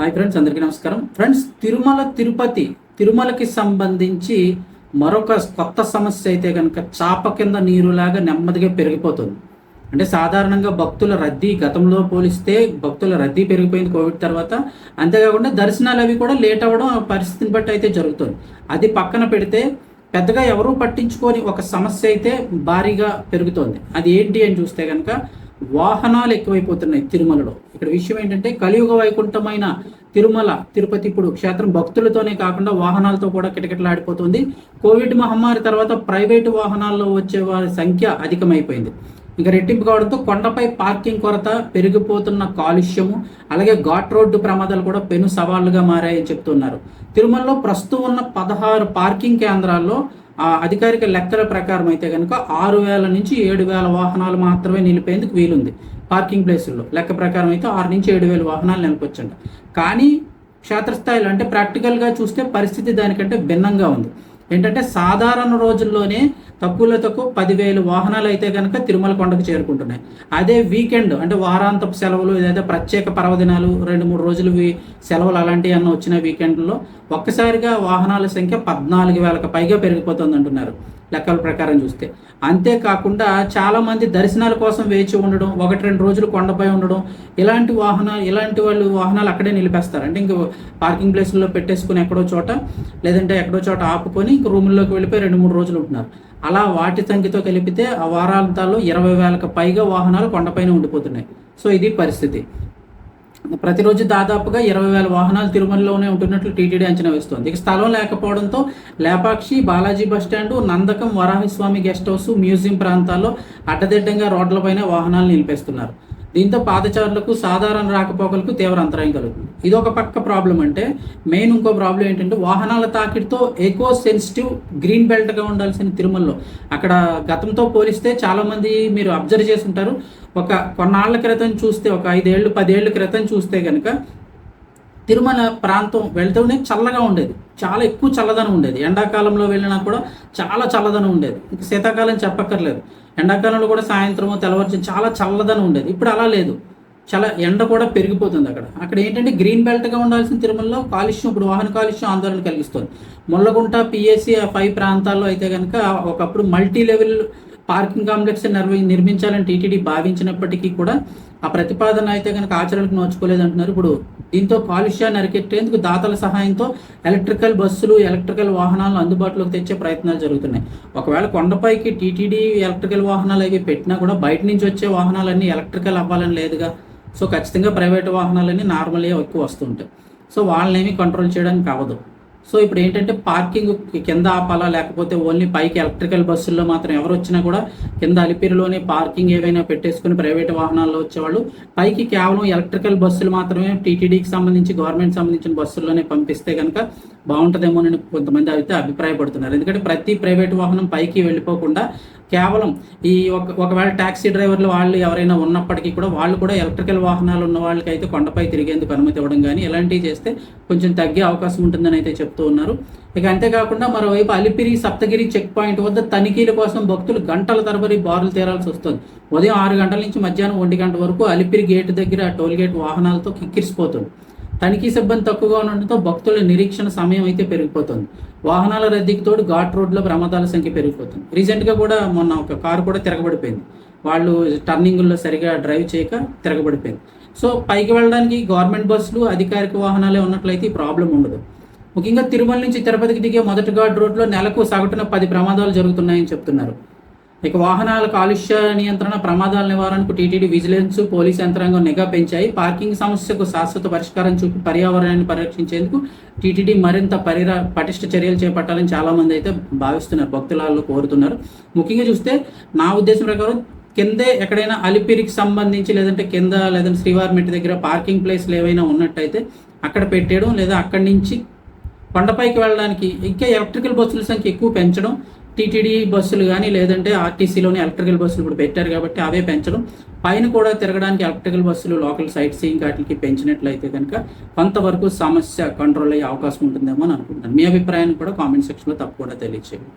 Hi friends, అందరికీ నమస్కారం. Friends, తిరుమలకి సంబంధించి మరొక కొత్త సమస్య అయితే కనుక చాప కింద నీరులాగా నెమ్మదిగా పెరిగిపోతుంది. అంటే సాధారణంగా భక్తుల రద్దీ గతంలో పోలిస్తే భక్తుల రద్దీ పెరిగిపోయింది కోవిడ్ తర్వాత. అంతేకాకుండా దర్శనాలు అవి కూడా లేట్ అవ్వడం పరిస్థితిని బట్టి అయితే జరుగుతుంది. అది పక్కన పెడితే పెద్దగా ఎవరూ పట్టించుకొని ఒక సమస్య అయితే భారీగా పెరుగుతోంది. అది ఏంటి అని చూస్తే కనుక వాహనాలు ఎక్కువైపోతున్నాయి తిరుమలలో. ఇక్కడ విషయం ఏంటంటే కలియుగ వైకుంఠమైన తిరుపతి ఇప్పుడు క్షేత్రం భక్తులతోనే కాకుండా వాహనాలతో కూడా కిటకిటలాడిపోతుంది. కోవిడ్ మహమ్మారి తర్వాత ప్రైవేటు వాహనాల్లో వచ్చే వారి సంఖ్య అధికమైపోయింది. ఇంకా రెట్టింపు కావడంతో కొండపై పార్కింగ్ కొరత, పెరిగిపోతున్న కాలుష్యము, అలాగే ఘాట్ రోడ్డు ప్రమాదాలు కూడా పెను సవాళ్లుగా మారాయని చెప్తున్నారు. తిరుమలలో ప్రస్తుతం ఉన్న 16 పార్కింగ్ కేంద్రాల్లో అధికారిక లెక్కల ప్రకారం అయితే కనుక 6,000 నుంచి 7,000 వాహనాలు మాత్రమే నిలిపేందుకు వీలుంది. పార్కింగ్ ప్లేసుల్లో లెక్క ప్రకారం అయితే 6 నుంచి 7,000 వాహనాలు నిలపొచ్చండి. కానీ క్షేత్రస్థాయిలో అంటే ప్రాక్టికల్గా చూస్తే పరిస్థితి దానికంటే భిన్నంగా ఉంది. ఏంటంటే సాధారణ రోజుల్లోనే తక్కువలో తక్కువ 10,000 వాహనాలు అయితే కనుక తిరుమల కొండకు చేరుకుంటున్నాయి. అదే వీకెండ్ అంటే వారాంతపు సెలవులు, ఏదైతే ప్రత్యేక పర్వదినాలు 2-3 రోజులు సెలవులు అలాంటివి అన్న వచ్చిన వీకెండ్లో ఒక్కసారిగా వాహనాల సంఖ్య 14,000కు పైగా పెరిగిపోతుంది అంటున్నారు లెక్కల ప్రకారం చూస్తే. అంతేకాకుండా చాలామంది దర్శనాల కోసం వేచి ఉండడం, 1-2 రోజులు కొండపై ఉండడం, ఇలాంటి వాళ్ళు వాహనాలు అక్కడే నిలిపేస్తారు. అంటే ఇంక పార్కింగ్ ప్లేస్లో పెట్టేసుకుని ఎక్కడో చోట ఆపుకొని ఇంక రూముల్లోకి వెళ్ళిపోయి 2-3 రోజులు ఉంటున్నారు. అలా వాటి సంఖ్యతో కలిపితే ఆ వారాంతాల్లో 20,000కు పైగా వాహనాలు కొండపైన ఉండిపోతున్నాయి. సో ఇది పరిస్థితి. ప్రతిరోజు దాదాపుగా 20,000 వాహనాలు తిరుమలలోనే ఉంటున్నట్లు టీటీడీ అంచనా వేస్తోంది. ఇక స్థలం లేకపోవడంతో Lepakshi, Balaji bus stand, Nandakam, Varahaswami guest house, museum ప్రాంతాల్లో అడ్డదిడ్డంగా రోడ్లపైన వాహనాలు నిలిపేస్తున్నారు. దీంతో పాదచారులకు, సాధారణ రాకపోకలకు తీవ్ర అంతరాయం కలుగుతుంది. ఇది ఒక పక్క ప్రాబ్లం. అంటే మెయిన్ ఇంకో ప్రాబ్లం ఏంటంటే వాహనాల తాకిడితో ఎకో సెన్సిటివ్ గ్రీన్ బెల్ట్గా ఉండాల్సిన తిరుమలలో అక్కడ గతంతో పోలిస్తే చాలామంది మీరు అబ్జర్వ్ చేసి ఉంటారు. కొన్నాళ్ల క్రితం చూస్తే, ఒక 5-10 ఏళ్ళ క్రితం చూస్తే కనుక తిరుమల ప్రాంతం వెళ్తూనే చల్లగా ఉండేది, చాలా ఎక్కువ చల్లదనం ఉండేది. ఎండాకాలంలో వెళ్ళినా కూడా చాలా చల్లదనం ఉండేది. ఇంక శీతాకాలం చెప్పక్కర్లేదు. ఎండాకాలంలో కూడా సాయంత్రం తెల్లవారు చాలా చల్లదనం ఉండేది. ఇప్పుడు అలా లేదు, చాలా ఎండ కూడా పెరిగిపోతుంది. అక్కడ ఏంటంటే గ్రీన్ బెల్ట్గా ఉండాల్సిన తిరుమలలో కాలుష్యం, ఇప్పుడు వాహన కాలుష్యం ఆందోళన కలిగిస్తుంది. ముళ్ళగుంట, పిఎస్సి 5 ప్రాంతాల్లో అయితే కనుక ఒకప్పుడు మల్టీ లెవెల్ పార్కింగ్ కాంప్లెక్స్ నిర్మించాలని టీటీడీ భావించినప్పటికీ కూడా ఆ ప్రతిపాదన అయితే కనుక ఆచరణకు నోచుకోలేదంటున్నారు. ఇప్పుడు దీంతో కాలుష్యాన్ని అరికెట్టేందుకు దాతల సహాయంతో ఎలక్ట్రికల్ బస్సులు, ఎలక్ట్రికల్ వాహనాలను అందుబాటులోకి తెచ్చే ప్రయత్నాలు జరుగుతున్నాయి. ఒకవేళ కొండపైకి టీటీడీ ఎలక్ట్రికల్ వాహనాలు అవి పెట్టినా కూడా బయట నుంచి వచ్చే వాహనాలన్నీ ఎలక్ట్రికల్ అవ్వాలని లేదుగా. సో ఖచ్చితంగా ప్రైవేట్ వాహనాలన్నీ నార్మల్గా ఎక్కువ వస్తుంటాయి. సో వాళ్ళనేమి కంట్రోల్ చేయడానికి అవ్వదు. సో ఇప్పుడు ఏంటంటే పార్కింగ్ కింద ఆపాలా, లేకపోతే ఓన్లీ పైకి ఎలక్ట్రికల్ బస్సుల్లో మాత్రం ఎవరు వచ్చినా కూడా కింద అలిపిరిలోనే పార్కింగ్ ఏవైనా పెట్టేసుకుని ప్రైవేట్ వాహనాల్లో వచ్చేవాళ్ళు పైకి కేవలం ఎలక్ట్రికల్ బస్సులు మాత్రమే టీటీడీకి సంబంధించి గవర్నమెంట్ సంబంధించిన బస్సుల్లోనే పంపిస్తే కనుక బాగుంటుందేమోనని కొంతమంది అయితే అభిప్రాయపడుతున్నారు. ఎందుకంటే ప్రతి ప్రైవేట్ వాహనం పైకి వెళ్ళిపోకుండా కేవలం ఒకవేళ ట్యాక్సీ డ్రైవర్లు వాళ్ళు ఎవరైనా ఉన్నప్పటికీ కూడా వాళ్ళు కూడా ఎలక్ట్రికల్ వాహనాలు ఉన్న వాళ్ళకి అయితే కొండపై తిరిగేందుకు అనుమతి ఇవ్వడం కానీ ఇలాంటివి చేస్తే కొంచెం తగ్గే అవకాశం ఉంటుందని అయితే చెప్తూ ఉన్నారు. ఇక అంతేకాకుండా మరోవైపు అలిపిరి, సప్తగిరి చెక్ పాయింట్ వద్ద తనిఖీల కోసం భక్తులు గంటల తరబడి బారులు తీరాల్సి వస్తుంది. ఉదయం 6 గంటల నుంచి మధ్యాహ్నం 1 గంట వరకు అలిపిరి గేటు దగ్గర టోల్ గేట్ వాహనాలతో కిక్కిరిసిపోతుంది. తనిఖీ సిబ్బంది తక్కువగా ఉండడంతో భక్తుల నిరీక్షణ సమయం అయితే పెరిగిపోతుంది. వాహనాల రద్దీకి తోడు ఘాట్ రోడ్లో ప్రమాదాల సంఖ్య పెరిగిపోతుంది. రీసెంట్గా కూడా మొన్న ఒక కారు కూడా తిరగబడిపోయింది. వాళ్ళు టర్నింగుల్లో సరిగా డ్రైవ్ చేయక తిరగబడిపోయింది. సో పైకి వెళ్ళడానికి గవర్నమెంట్ బస్సులు, అధికారిక వాహనాలే ఉన్నట్లయితే ఈ ప్రాబ్లం ఉండదు. ముఖ్యంగా తిరుమల నుంచి తిరుపతికి దిగే మొదటి ఘాట్ రోడ్లో నెలకు సగటున 10 ప్రమాదాలు జరుగుతున్నాయని చెప్తున్నారు. ఇక వాహనాల కాలుష్య నియంత్రణ, ప్రమాదాల నివారణకు టీటీడీ విజిలెన్స్, పోలీస్ యంత్రాంగం నిఘా పెంచాయి. పార్కింగ్ సమస్యకు శాశ్వత పరిష్కారం చూపి పర్యావరణాన్ని పరిరక్షించేందుకు టీటీడీ మరింత పటిష్ట చర్యలు చేపట్టాలని చాలామంది అయితే భావిస్తున్నారు, భక్తులలో కోరుతున్నారు. ముఖ్యంగా చూస్తే నా ఉద్దేశం ప్రకారం కిందే ఎక్కడైనా అలిపిరికి సంబంధించి లేదంటే శ్రీవారిమెట్టి దగ్గర పార్కింగ్ ప్లేస్లు ఏవైనా ఉన్నట్టయితే అక్కడ పెట్టేయడం, లేదా అక్కడి నుంచి కొండపైకి వెళ్ళడానికి ఇంకా ఎలక్ట్రికల్ బస్సుల సంఖ్య ఎక్కువ పెంచడం, టీటీడీ బస్సులు కానీ లేదంటే ఆర్టీసీలోని ఎలక్ట్రికల్ బస్సులు ఇప్పుడు పెట్టారు కాబట్టి అవే పెంచడం, పైన కూడా తిరగడానికి ఎలక్ట్రికల్ బస్సులు లోకల్ సైట్ సీయింగ్ వాటికి పెంచినట్లయితే కనుక కొంతవరకు సమస్య కంట్రోల్ అయ్యే అవకాశం ఉంటుందేమో అని అనుకుంటున్నాను. మీ అభిప్రాయాన్ని కూడా కామెంట్ సెక్షన్లో తప్పకుండా తెలియజేయండి.